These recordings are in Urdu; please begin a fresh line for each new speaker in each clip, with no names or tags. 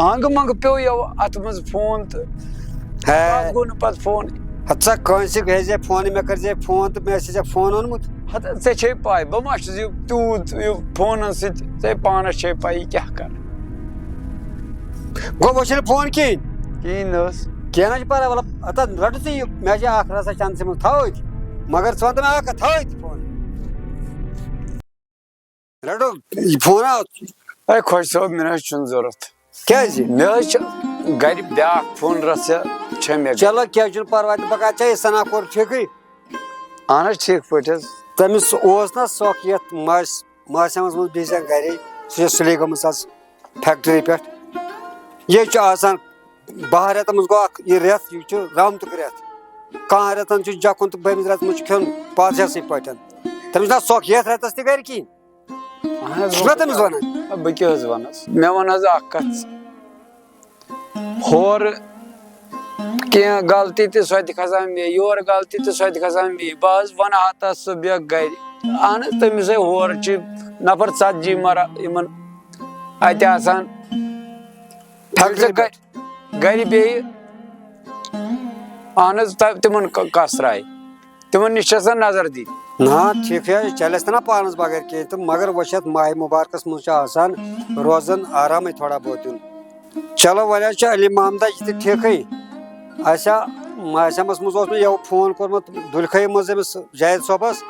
ہنگ منگ پیو یو ات مز فون تو گو نا پتہ فون
ہتسا کٲنٛسہِ گژھِ فون مےٚ کٔرزے فون تہٕ مےٚ آسہِ ژےٚ فون اوٚنمُت
ہتا ژےٚ چھے پاے بہٕ ما چھُس یہِ تیوٗت یہِ فونن سۭتۍ ژےٚ پانس چھے پاے یہِ کیاہ کر
گوٚو وۄنۍ چھُنہٕ فون کِہیٖنۍ
کِہیٖنۍ نہٕ حظ
کینٛہہ نہ چھُ پرواے وَلہٕ ہتا رَٹہٕ ژٕ یہِ مےٚ چھِ اکھ رَژھا چَندسٕے منٛز تھاو أتۍ مگر ژٕ وَن تہٕ مےٚ اکھ کَتھ تھاو أتۍ فون رَٹو یہِ فونا
اے خۄش صٲب مےٚ نہ حظ چھُنہٕ ضوٚرتھ
کیٛازِ
مےٚ حظ چھِ گرِ بیاکھ فون رَژھ چھےٚ مےٚ
چلو کینٛہہ چھُنہٕ پرواے تہٕ بہٕ کَتھ ژےٚ سنا کوٚر ٹھیٖکٕے
اہن حظ ٹھیٖک پٲٹھۍ حظ
تٔمِس اوس نا سۄکھ یَتھ ماسیمَس منٛز بِہزٮ۪ن گرے سُہ چھِ سُلے گٔمٕژ آز فیکٹری پٮ۪ٹھ یہِ چھُ آسان 12 رٮ۪تن منٛز گوٚو اکھ یہِ رٮ۪تھ یہِ چھُ رامتُک رٮ۪تھ کانٛہہ رٮ۪تن چھُ جکُن تہٕ بٔمِس رٮ۪تس منٛز چھُ کھیوٚن پادشاہسٕے پٲٹھۍ تٔمِس چھُنہ سۄکھ یتھ رٮ۪تس تہِ گرِ کِہینۍ
اہن حظ
چھُنا تٔمِس وَنان
بہٕ کیٛاہ حظ وَنس مےٚ وَن حظ اکھ کَتھ ہورٕ کینٛہہ غلطی تہِ سۄ تہِ کھسان مےٚ یورٕ غلطی تہِ سۄ تہِ کھسان مےٚ بہٕ حظ وَنہٕ ہا تَس ژٕ بیٚہہ گرِ اہن حظ تٔمِس ہے ہورٕ چھِ نفر 40 مران یِمن اَتہِ آسان گرِ بیٚیہِ اہن حظ تِمن کس راے تِمن نِش چھِ آسان نظر دِنۍ
نہ ٹھیٖکھٕے چلٮ۪س تہٕ نہ پانس بغٲر کِہینۍ تہٕ مگر وۄنۍ چھِ یتھ ماہِ مُبارکس منٛز چھُ آسان روزان آرامٕے تھوڑا بہت دیُن چلو وۄنۍ حظ چھُ علی محمدہ یہِ تہِ ٹھیٖکھٕے اسا ماسیمس منٛز اوس مےٚ یَوٕ فون کوٚرمُت دُلکھٲے منٛز أمِس جاوید صٲبس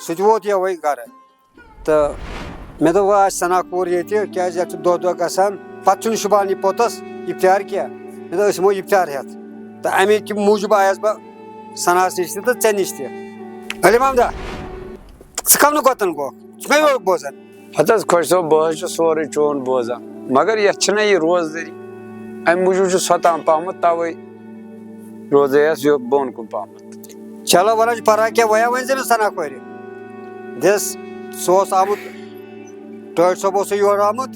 سُہ تہِ ووت یَوَے گرٕ تہٕ مےٚ دوٚپ وۄنۍ آسہِ سنا کوٗر ییٚتہِ کیازِ یَتھ چھُ دۄہ دۄہ گژھان پتہٕ چھُنہٕ صُبحن یہِ پوٚتُس اِفتیار کینٛہہ مےٚ دوٚپ أسۍ یِمو اِفتیار ہٮ۪تھ تہٕ اَمے موٗجوٗب آیس بہٕ سناہس نِش تہِ تہٕ ژےٚ نِش تہِ علی محمدہ ژٕ کَم نہٕ کوٚتن گوٚکھ ژٕ مے یورُک بوزان
ہتہٕ حظ خۄش صٲب بہٕ حظ چھُس سورُے چون بوزان مگر یتھ چھِنہ یہِ روزدٲری امہِ موٗجوٗب چھُ سۄتان پہمتھ توے روزے اَسہِ یہِ بۄن کُن پہمتھ
چلو وَلہٕ حظ چھُ پرواے کینٛہہ وۄنۍ ؤنۍ زِ أمِس سنا کورِ دِس سُہ اوس آمُت ٹٲٹھۍ صٲب اوسُے یور آمُت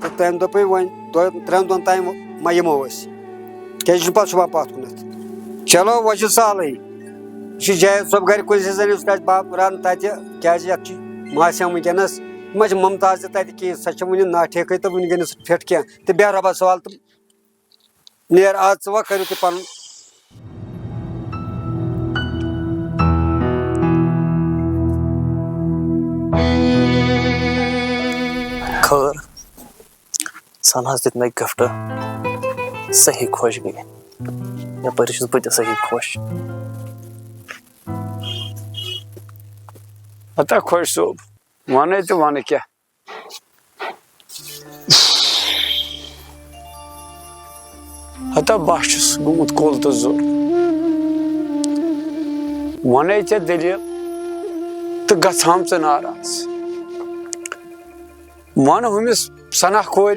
تہٕ تٔمۍ دوٚپُے وۄنۍ 2-3 دۄہن تام ما یِمو أسۍ کیازِ یہِ چھُ پتہٕ صُبحن پتھ کُنتھ چلو وۄنۍ چھُ سہلٕے یہِ چھُ جاوید صٲب گرِ کُلسٕے زٔنِس تَتہِ بابران تَتہِ کیازِ یَتھ چھُ ماسیم وٕنکیٚنس یہِ ما چھِ ممتاز تہِ تَتہِ کِہینۍ سۄ چھِ وُنہِ نا ٹھیٖکٕے تہٕ وُنہِ گٔے نہٕ سُہ فِٹ کینٛہہ تہٕ بیٚہہ رۄبس حوال تہٕ نیر آز ژٕ وۄنۍ کٔرِو تُہۍ پنُن
خٲر سناہس دیُت مےٚ گفٹ صحیح خۄش گٔے یپٲرۍ چھُس بہٕ تہِ صحیح خۄش
ہتا خۄش صٲب وَنے تہٕ وَنہٕ کیٛاہ ہتا بہٕ چھُس گوٚمُت کُل تہٕ زوٚر وَنے ژےٚ دٔلیٖل تہٕ گژھہَم ژٕ ناراض وَن ہُمِس سنا کورِ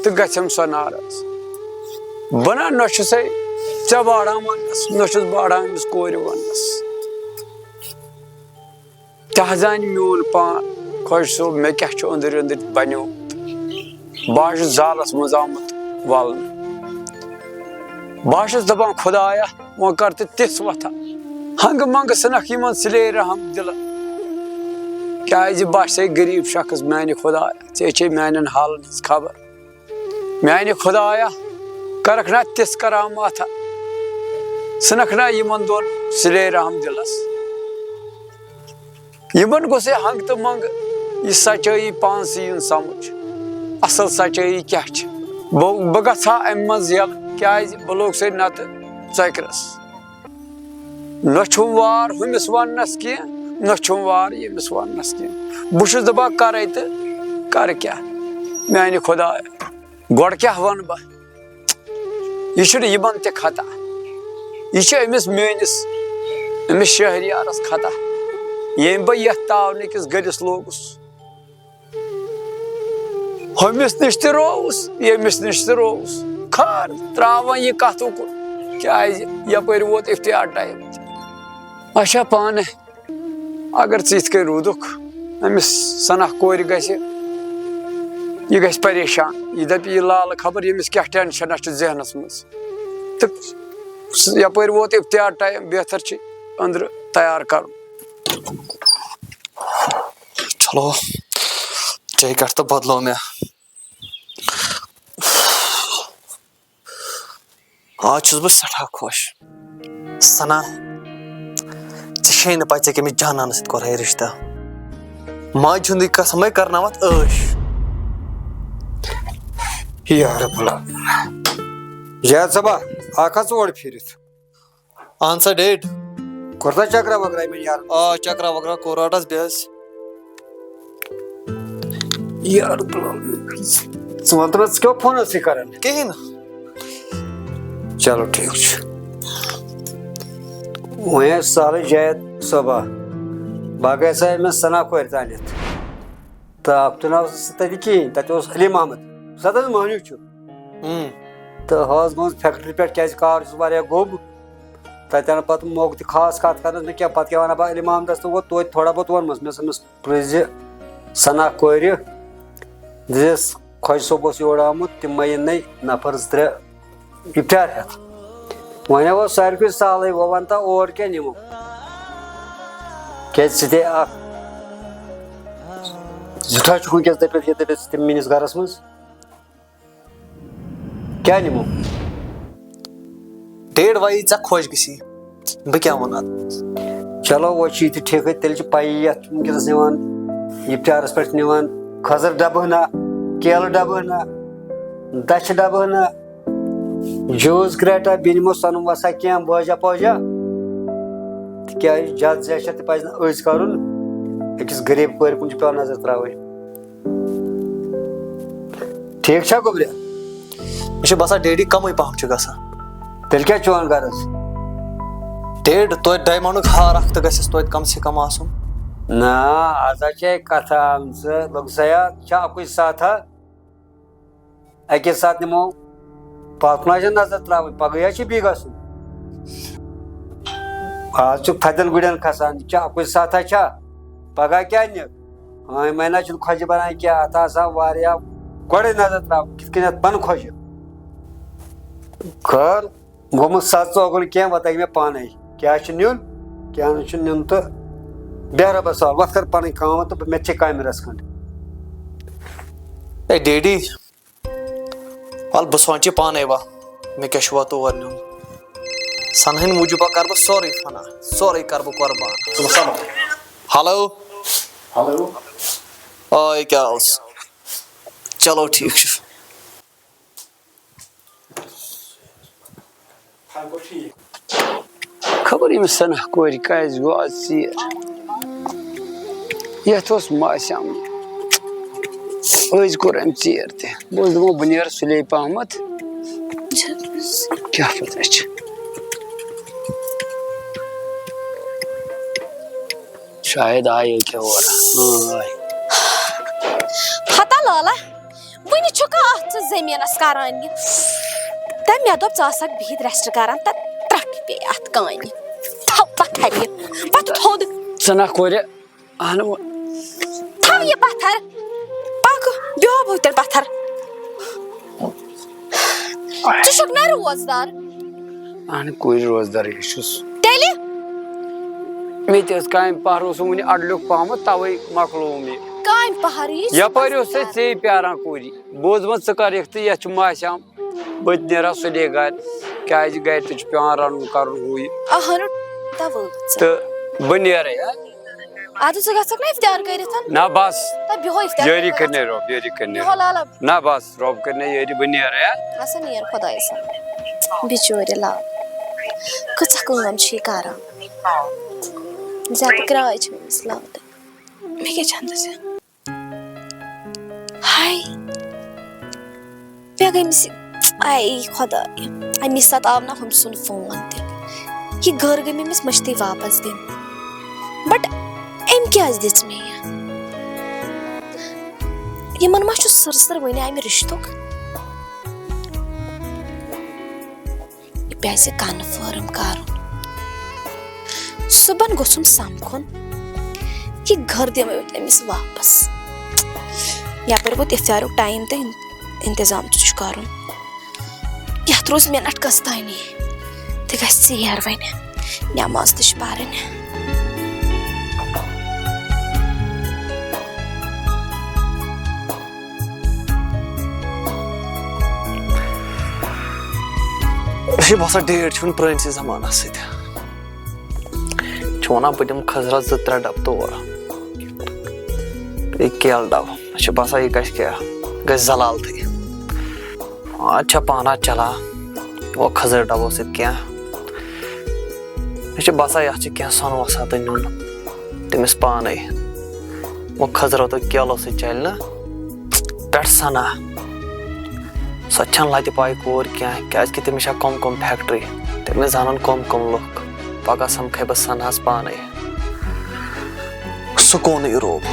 تہٕ گژھٮ۪م سۄ ناراض بہٕ نہ چھُسے ژےٚ باران وَننس نہ چھُس باران أمِس کورِ وَننس تہِ حظ زانہِ میون پان خۄش صٲب مےٚ کیاہ چھُ أنٛدٕرۍ أنٛدٕرۍ بنیومُت بہٕ حظ چھُس زالس منٛز آمُت ولنہٕ بہٕ حظ چھُس دپان خۄدایا وۄنۍ کر تہٕ تِژھ وتھا ہنگہٕ منگہٕ ژھٕنکھ یِمن سُلے رحم دِلہٕ کیازِ بہٕ چھسے غریٖب شخص میانہِ خۄدایا ژےٚ چھے میانٮ۪ن حالن ہٕنٛز خبر میانہِ خۄدایا کرکھ نا تِژھ کراماتھا ژھٕنکھ نا یِمن دۄن سُلے رحم دِلس یِمن گوٚژھ ہے ہنگہٕ تہٕ منگہٕ یہِ سچٲیی پانسٕے یُن سمجھ اصل سچٲیی کیاہ چھِ بہٕ گژھٕ ہا امہِ منٛز یلہٕ کیازِ بہٕ لوٚگ نہ تہٕ ژۄکرس نہ چھُم وار ہُمِس وننس کینٛہہ نہ چھُم وار ییٚمِس وننس کینٛہہ بہٕ چھُس دپان کرے تہٕ کرٕ کیاہ میانہِ خۄدایا گۄڈٕ کیاہ ونہٕ بہٕ یہِ چھُنہٕ یِمن تہِ خطا یہِ چھُ أمِس میٲنِس أمِس شہریارس خطا ییٚمۍ بہٕ یتھ تاونہٕ کِس گٔلِس لوگُس ہُمِس نِش تہِ رووُس ییٚمِس نِش تہِ رووُس خٲر تراو وۄنۍ یہِ کتھ اُکُن کیازِ یپٲرۍ ووت افتیار ٹایم تہِ اچھا پانہٕ اگر ژٕ یِتھ کٔنۍ روٗدُکھ أمِس سنا کورِ گژھِ یہِ گژھِ پریشان یہِ دپہِ یہِ لالہٕ خبر ییٚمِس کیاہ ٹینشنا چھُ ذہنس منٛز تہٕ یپٲرۍ ووت افتیار ٹایم بہتر چھُ أنٛدرٕ تیار کرُن
چلو ٹِکٹ تہٕ بدلو مےٚ آج چھُس بہٕ سٮ۪ٹھاہ خۄش سنا ژےٚ نہٕ پَے ژےٚ کٔمِس جانانَس سۭتۍ کوٚرہے رِشتہ ماجہِ ہُنٛدُے قسمے کرناوَتھ عٲش
یا رب العالمین زیاد صبا آکھا ژٕ اورٕ پھیٖرِتھ
اہن سا ڈیڈ
کوٚرتا چکرا وکرا یِمن یارن
آ چکرا وکرا کوٚر رٹس بیٚیہِ حظ
یا رب العالمین ژٕ وَن تہٕ مےٚ ژٕ کیٛاہ فونسٕے کران
کِہیٖنۍ نہٕ
چلو ٹھیٖک چھُ وۄنۍ ٲسۍ سہلٕے جاید صٲبا باقٕے ہسا أمِس سنا کورِ تانٮ۪تھ تہٕ اکھتُن آو سُہ تَتہِ کِہیٖنۍ تَتہِ اوس علی محمد سُہ تَتھ مٔہنیوٗ چھُ تہٕ ہٲس گٔمٕژ فیکٹری پٮ۪ٹھ کیازِ کار چھُس واریاہ گوٚب تَتہِ اَنہٕ پَتہٕ موقعہٕ تہِ خاص کَتھ کَرنَس نہٕ کینٛہہ پَتہٕ کیٛاہ وَنہٕ بہٕ علی محمدَس تہٕ گوٚو توتہِ تھوڑا بہت ووٚنمَس مےٚ دوٚپمَس أمِس پرٛژھزِ سنا کورِ دِژ خۄش صٲب اوس یور آمُت تِم یِنَے نفر 2-3 اِفطار ہٮ۪تھ وۄنۍ اوس ساروٕے سہلٕے وۄنۍ وَنتا اور کیٛاہ نِمو کیازِ ژٕ تہِ اکھ زیُٹھا چھُکھ وٕنکیٚس دٔپِتھ یہِ دٔپِتھ تِم میٲنِس گرس منٛز کیٛاہ نِمو
ڈیڈ وایی ژےٚ خۄش گژھی بہٕ کیٛاہ وَنہٕ اَتھ
چلو وۄنۍ چھُ یہِ تہِ ٹھیٖکٕے تیٚلہِ چھِ پَیی یَتھ وٕنکیٚنَس نِوان اِفطارَس پٮ۪ٹھ نِوان کھٔزٕر ڈَبہٕ ہنا کیلہٕ ڈَبہٕ ہنا دَچھِ ڈَبہٕ ہنا جوٗس کرٛیٹا بیٚیہِ نِمو سۄنہٕ وَسا کینٛہہ بٲجا پٲجا تِکیٛازِ زیادٕ زیچھر تہِ پَزِ نہٕ أزۍ کَرُن أکِس غریٖب کورِ کُن چھِ پیٚوان نظر ترٛاوٕنۍ ٹھیٖک چھا گوٚبرِ
مےٚ چھُ باسان ڈیڈی کَمٕے پَہم چھُ گژھان
تیٚلہِ کیٛاہ چون غرض
ڈیڈ توتہِ ڈایمنٛڈُک ہار اکھ تہٕ گژھٮ۪س توتہِ کم سے کم آسُن
نہ آز ہا چھے کَتھا آمژٕ لوٚگسیا چھا اَکُے ساتھا اَکے ساتہٕ نِمو پَتھ کُن آسہِ نظر ترٛاوٕنۍ پَگہٕے حظ چھُ بیٚیہِ گژھُن آز چھُکھ تھدٮ۪ن گُرٮ۪ن کھسان یہِ چھا اَکُے ساتھا چھا پگہہ کیٛاہ نِکھ ہٲنۍ مٲنۍ نہ چھُنہٕ خۄجہِ بَنان کینٛہہ اَتھ آسان واریاہ گۄڈَے نظر ترٛاوٕنۍ کِتھ کٔنۍ اَتھ بَنہٕ خۄجہِ خٲر گوٚمُت سَژ ژوگُن کینٛہہ وۄنۍ تَگہِ مےٚ پانَے کیٛاہ چھُ نیُن کیٛاہ نہٕ چھُ نیُن تہٕ بیٚہہ رۄبَس حوالہٕ وۄتھ کر پَنٕنۍ کٲم تہٕ مےٚ تہِ چھے کامہِ رَژھ کھنٛڈ
اے ڈیڈی وَلہٕ بہٕ سونٛچہِ پانے وۄنۍ مےٚ کیٛاہ چھُ وۄنۍ تور نیُن سَنہٕ ہٕنٛدۍ موٗجوٗبا کَرٕ بہٕ سورُے فنا سورُے کَرٕ بہٕ قۄربان ہیلو آے کیٛاہ اوس چلو ٹھیٖک چھُ
خبر ییٚمِس سنا کورِ کیازِ گوٚو آز ژیر یَتھ اوس ماسہِ آمُت أزۍ کوٚر أمۍ ژیر تہِ بہٕ اوسُس دَپان بہٕ نیرٕ سُلے پہمتھ کیٛاہ پَتہ چھِ شاید آیے کیٛاہ اورٕ آے
ہتا لالا وٕنہِ چھُکھا اَتھ ژٕ زٔمیٖنَس کران یہِ تہٕ مےٚ دوٚپ ژٕ آسکھ بِہِتھ رٮ۪سٹ کران تہٕ ترٛٹھ پیٚیہِ اَتھ کانہِ تھاو پَتھر یہِ پَتہٕ تھوٚد
سنا کورِ اہن
تھاو یہِ پَتھر پَکھ بیٚہو تیٚلہِ پَتھر ژٕ چھُکھ نہ روزدار
اہن کورِ روزدارٕے چھُس
تیٚلہِ
مےٚ تہِ ٲس کامہِ پَہر اوسُم وُنہِ اَڈلیُک پہمتھ تَوَے مۄکلووُم یہِ
کامہِ پَہر
یَپٲرۍ اوس ژےٚ ژے پیاران کوٗری بہٕ اوسُس دَپان ژٕ کر یِکھ تہٕ یَتھ چھُ ماسہِ آمُت بہٕ تہِ نیرٕ ہا سُلے گرِ کیازِ گرِ تہِ چھُ پیٚوان رَنُن کَرُن ہُہ یہِ تہٕ بہٕ نیرے
اَدٕ ژٕ گژھکھ نہ اِفطار کٔرِتھ
نہ بَس
تہٕ بیٚہو اِفطار
یٲری کٔرنَے رۄب یٲری کٔرنَے
بیٚہو لالا
نہ بَس رۄب کٔرنَے یٲری بہٕ نیرے
ہسا نیر خۄدایَس بِچورِ لال کۭژاہ کٲم چھِ یہِ کران زیادٕ کراے چھِ أمِس لالہٕ مےٚ کیٛاہ چھَنہٕ ہاے مےٚ گٔے أمِس آے خۄداے اَمی ساتہٕ آو نہ ہُمۍ سُنٛد فون تہِ یہِ گٔر گٔے مےٚ أمِس مٔشتٕے واپَس دِنۍ بٹ أمۍ کیازِ دِژ مےٚ یہِ یِمن ما چھُ سٕر وٕنہِ اَمہِ رِشتُک یہِ پَزِ کَنفٲرٕم کَرُن صُبحن گوٚژھُم سَمکھُن یہِ گٔر دِمو أمِس واپَس یَپٲرۍ ووت اِفطارُک ٹایم تہٕ اِنتظام تہِ چھُ کَرُن یَتھ روز مِنٹ کٔژ تانی تہِ گژھِ ژیر وۄنۍ نٮ۪ماز تہِ چھِ پَرٕنۍ
مجھے باسان ڈیٹ چھُنہٕ پرٲنسٕے زمانس سۭتۍ چھُ وَنان بہٕ دِمہٕ کھٔزرس 2-3 ڈبہٕ تور بیٚیہِ کیلہٕ ڈبہٕ مےٚ چھُ باسان یہِ گژھِ کیٛاہ گژھِ زلالتھٕے آز چھا پانہ چلان وہ کھٔزٕر ڈبو سۭتۍ کینٛہہ مےٚ چھُ باسان یتھ چھُ کینٛہہ سۄنہٕ وسان نیُن تٔمِس پانے وہ کھٔزرو تہٕ کیلو سۭتۍ چلہِ نہٕ پٮ۪ٹھ سنا سۄ تہِ چھنہٕ لتہِ پاے کوٗر کینٛہہ کیٛازِ کہِ تٔمِس چھےٚ کۄم کۄم فیکٹری تٔمِس زانن کۄم کۄم لُکھ پگاہ سمکھے بہٕ سنہس پانے سکوٗنٕے روٗد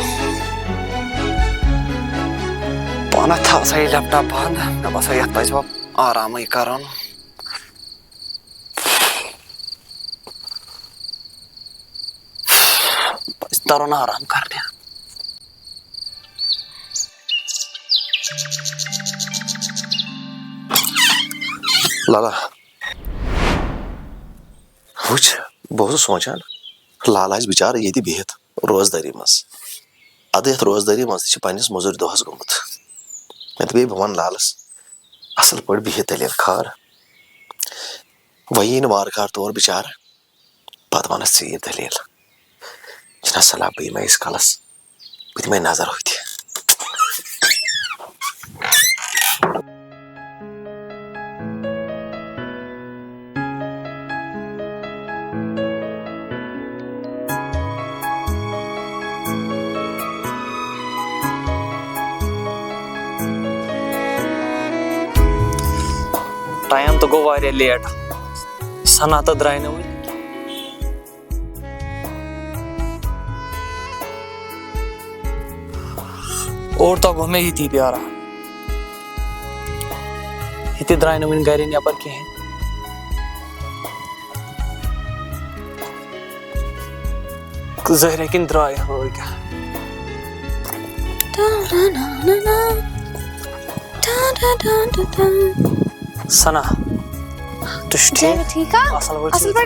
پانہ تھاو سا یہِ لیپ ٹاپ بنٛد مےٚ باسان یتھ پزِ وۄنۍ آرامٕے کرُن پزِ ترُن آرام کرنہِ
لالا وٕچھ بہٕ اوسُس سونٛچان لال آسہِ بِچارٕ ییٚتہِ بِہِتھ روزدٲری منٛز اَدٕ یَتھ روزدٲری منٛز تہِ چھِ پنٛنِس موٚزوٗرۍ دۄہس گوٚمُت مےٚ دَپے بہٕ وَنہٕ لالس اَصٕل پٲٹھۍ بِہِتھ دٔلیٖل خٲر وۄنۍ یی نہٕ وارٕ کارٕ تور بِچارٕ پتہٕ وَنس ژیٖرۍ دٔلیٖل چھِنہ صلاح بہٕ یِمے ییٖتِس کالس بہٕ دِمے نظر ہوٚتہِ
ٹایم تہٕ گوٚو واریاہ لیٹ سنا تہٕ درٛاے نہٕ وٕنہِ اور تہٕ گوٚو مےٚ ییٚتی پیاران ییٚتہِ درٛاے نہٕ وٕنہِ گرِ نٮ۪بر کِہینۍ ظٲہرا کِنۍ درٛاے ہٲے کیٛاہ سنا تُہۍ چھِو ٹھیٖک اصل پٲٹھۍ بہٕ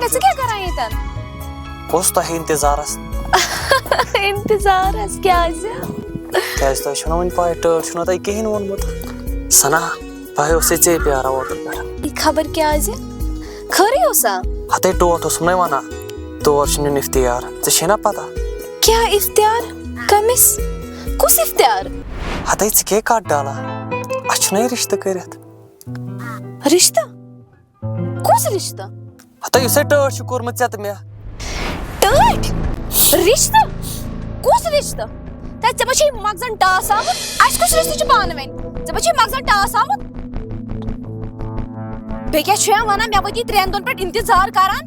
اوسُس تۄہہِ انتظارس
انتظارس کیٛازِ
کیٛازِ تۄہہِ چھو نہ وۄنۍ پاے ٹٲٹھ چھُو نہٕ تۄہہِ کِہینۍ ووٚنمُت سنا بہٕ اوسے ژےٚ پیاران اوترٕ پٮ۪ٹھ
خبر کیٛازِ خٲرٕے اوسا
ہتے ٹوٹھ اوسُم نَے وَنان تور چھُ نیُن افتیار ژےٚ چھے نا پتہ
کیٛاہ افتیار کٔمِس کُس افتیار
ہتے ژٕ کیٛاہ کتھ ڈالان اَسہِ چھُنہ یہِ رِشتہٕ کٔرِتھ
رِشتہٕ کُس رِشتہٕ
ہتے یُس اَسہِ ٹٲٹھ چھُ کوٚرمُت ژےٚ تہٕ مےٚ
ٹٲٹھ رِشتہٕ کُس رِشتہٕ ژےٚ ما چھُے مغزن ٹاس آمُت اَسہِ کُس رِشتہٕ چھُ پانہٕ ؤنۍ ژےٚ ما چھُے مغزن ٹاس آمُت بیٚیہِ کیٛاہ چھُ وَنان مےٚ وٲتی 3 دۄہن پٮ۪ٹھ انتظار کران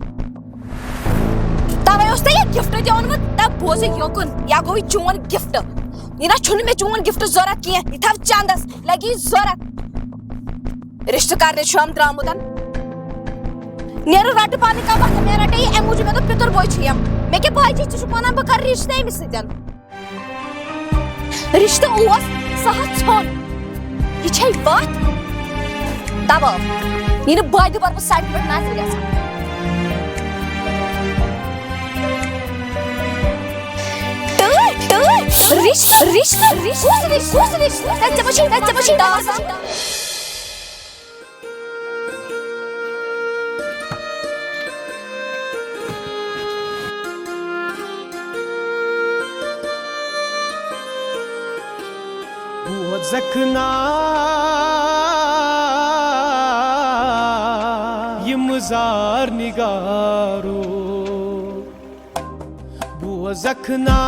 تَوے اوس تۄہہِ یہِ گفٹ تہِ اوٚنمُت دپ بوزٕے یوکُن یا گوٚو یہِ چون گفٹ یہِ نہ چھُنہٕ مےٚ چون گفٹ ضوٚرتھ کینٛہہ یہِ تھاو چندس لگی ضوٚرتھ رِشتہٕ کرنہِ چھُم درٛامُت نیرٕ رٹہٕ پانہٕ کانٛہہ وقت مےٚ رٹے یہِ امہِ موٗجوٗب مےٚ دوٚپ پِتُر بوے چھُ مےٚ کیٛاہ پاے چھِ ژٕ چھُکھ وَنان بہٕ کرٕ رِشتہٕ أمِس سۭتۍ رِشتہٕ اوس سُہ حظ ژھوٚن یہِ چھے وَتھ تَوَو یہِ نہٕ بادِ بَر بہٕ سڑکہِ پٮ۪ٹھ نظرِ گژھان
زخنا یہ مزار نگارو بو زخنا